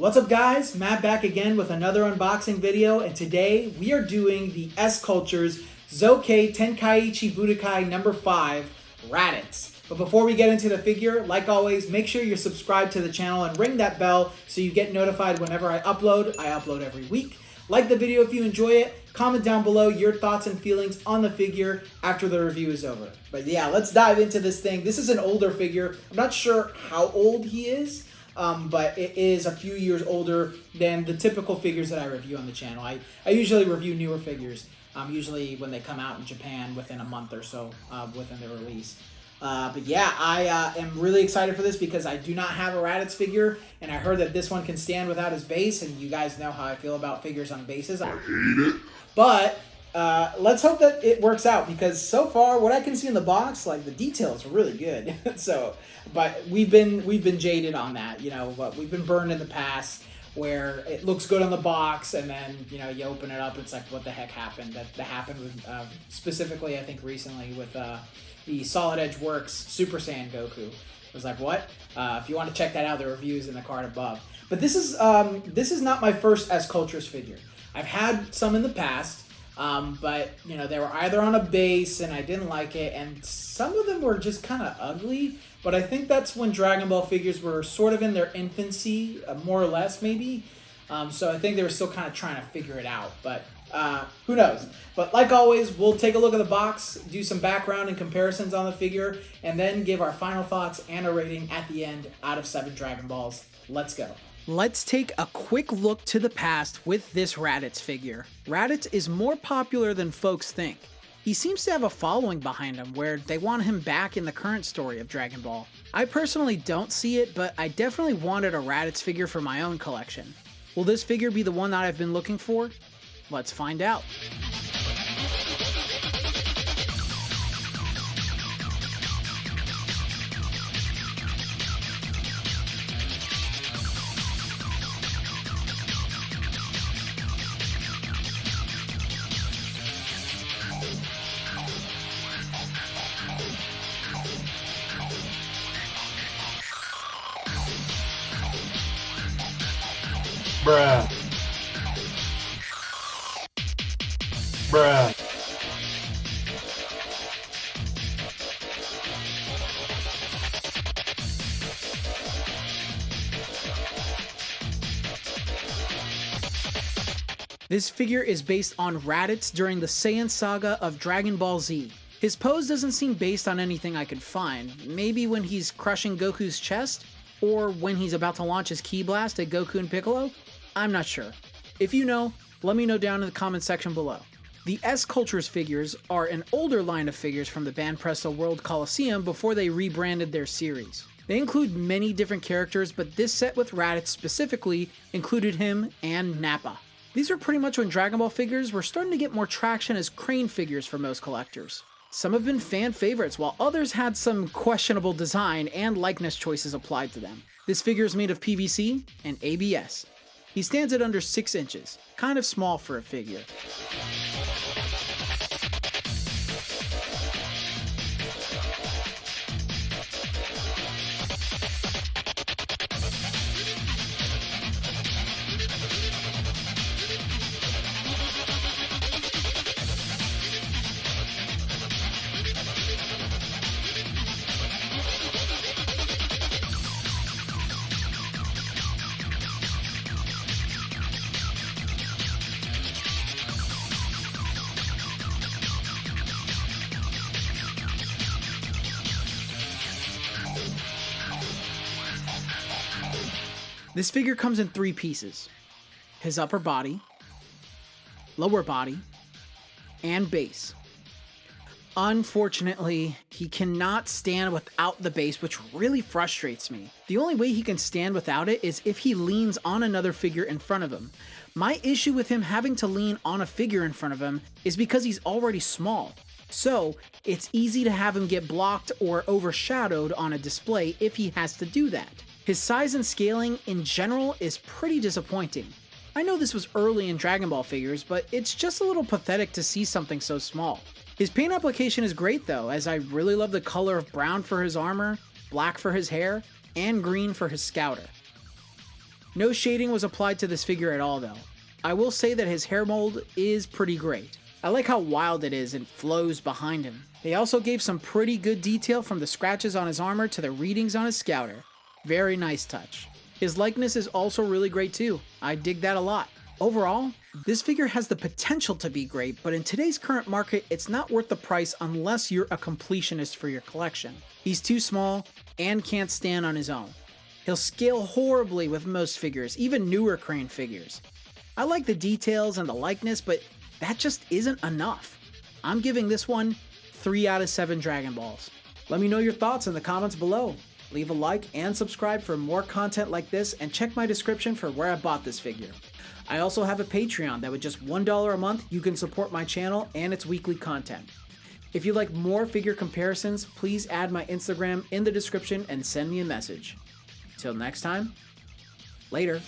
What's up guys, Matt back again with another unboxing video, and today we are doing the SCultures Zokei Tenkaichi Budokai number 5 Raditz. But before we get into the figure, like always, make sure you're subscribed to the channel and ring that bell so you get notified whenever I upload. I upload every week. Like the video if you enjoy it, comment down below your thoughts and feelings on the figure after the review is over. But yeah, let's dive into this thing. This is an older figure. I'm not sure how old he is. But it is a few years older than the typical figures that I review on the channel. I usually review newer figures, usually when they come out in Japan within a month or so within their release. But yeah, I am really excited for this because I do not have a Raditz figure, and I heard that this one can stand without his base, and you guys know how I feel about figures on bases. I hate it. But let's hope that it works out, because so far what I can see in the box, like, the details are really good. But we've been jaded on that, you know. But we've been burned in the past where it looks good on the box and then, you know, you open it up, it's like, what the heck happened? That happened with specifically, I think, recently with the Solid Edge Works Super Saiyan Goku. It was like, what? If you want to check that out, the review's in the card above. But this is not my first SCultures figure. I've had some in the past. But, you know, they were either on a base and I didn't like it, and some of them were just kind of ugly. But I think that's when Dragon Ball figures were sort of in their infancy, more or less, maybe. So I think they were still kind of trying to figure it out. But who knows? But like always, we'll take a look at the box, do some background and comparisons on the figure, and then give our final thoughts and a rating at the end out of 7 Dragon Balls. Let's go. Let's take a quick look to the past with this Raditz figure. Raditz is more popular than folks think. He seems to have a following behind him where they want him back in the current story of Dragon Ball. I personally don't see it, but I definitely wanted a Raditz figure for my own collection. Will this figure be the one that I've been looking for? Let's find out. Bruh. Bruh. This figure is based on Raditz during the Saiyan saga of Dragon Ball Z. His pose doesn't seem based on anything I could find. Maybe when he's crushing Goku's chest? Or when he's about to launch his Ki Blast at Goku and Piccolo? I'm not sure. If you know, let me know down in the comment section below. The SCultures figures are an older line of figures from the Banpresto World Coliseum before they rebranded their series. They include many different characters, but this set with Raditz specifically included him and Nappa. These were pretty much when Dragon Ball figures were starting to get more traction as crane figures for most collectors. Some have been fan favorites, while others had some questionable design and likeness choices applied to them. This figure is made of PVC and ABS. He stands at under 6 inches, kind of small for a figure. This figure comes in 3 pieces: his upper body, lower body, and base. Unfortunately, he cannot stand without the base, which really frustrates me. The only way he can stand without it is if he leans on another figure in front of him. My issue with him having to lean on a figure in front of him is because he's already small. So it's easy to have him get blocked or overshadowed on a display if he has to do that. His size and scaling in general is pretty disappointing. I know this was early in Dragon Ball figures, but it's just a little pathetic to see something so small. His paint application is great though, as I really love the color of brown for his armor, black for his hair, and green for his scouter. No shading was applied to this figure at all though. I will say that his hair mold is pretty great. I like how wild it is and flows behind him. They also gave some pretty good detail from the scratches on his armor to the readings on his scouter. Very nice touch. His likeness is also really great too. I dig that a lot. Overall, this figure has the potential to be great, but in today's current market, it's not worth the price unless you're a completionist for your collection. He's too small and can't stand on his own. He'll scale horribly with most figures, even newer Crane figures. I like the details and the likeness, but that just isn't enough. I'm giving this one 3 out of 7 Dragon Balls. Let me know your thoughts in the comments below. Leave a like and subscribe for more content like this, and check my description for where I bought this figure. I also have a Patreon that with just $1 a month, you can support my channel and its weekly content. If you like more figure comparisons, please add my Instagram in the description and send me a message. Till next time, later.